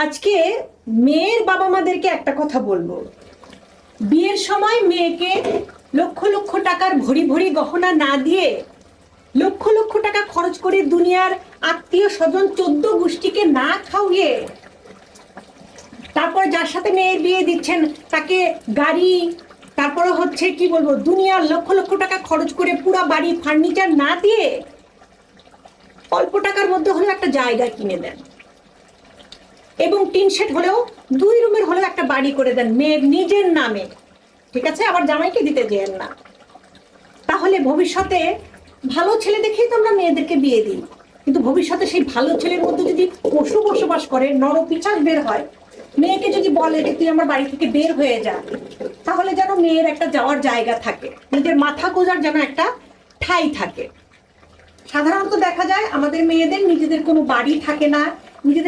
আজকে মেয়ের বাবা মাদেরকে একটা কথা বলবো। বিয়ের সময় মেয়েকে লক্ষ লক্ষ টাকার ভরি ভরি গহনা না দিয়ে লক্ষ লক্ষ টাকা খরচ করে দুনিয়ার আত্মীয় স্বজন 14 গোষ্ঠীকে না খাওয়িয়ে তারপর যার সাথে মেয়ের বিয়ে দিচ্ছেন তাকে গাড়ি, তারপরে হচ্ছে কি বলবো, দুনিয়ার লক্ষ লক্ষ টাকা খরচ করে পুরো বাড়ি ফার্নিচার না দিয়ে অল্প টাকার মধ্যে হলেও একটা জায়গা কিনে দেন এবং টিন শেড হলেও 2 রুমের হলেও একটা বাড়ি করে দেন মেয়ের নিজের নামে, ঠিক আছে? আবার জামাইকে দিতে যেন না। তাহলে ভবিষ্যতে ভালো ছেলে দেখেই তো আমরা মেয়েদেরকে বিয়ে দিই, কিন্তু ভবিষ্যতে সেই ভালো ছেলের মধ্যে যদি পশু বসবাস করে, নরপিশাচ বের হয়, মেয়েকে যদি বলে যে তুই আমার বাড়ি থেকে বের হয়ে যা, তাহলে যেন মেয়ের একটা যাওয়ার জায়গা থাকে, নিজের মাথা গোজার যেন একটা ঠাঁই থাকে। সাধারণত দেখা যায় আমাদের মেয়েদের নিজেদের কোনো বাড়ি থাকে না, নিজেদের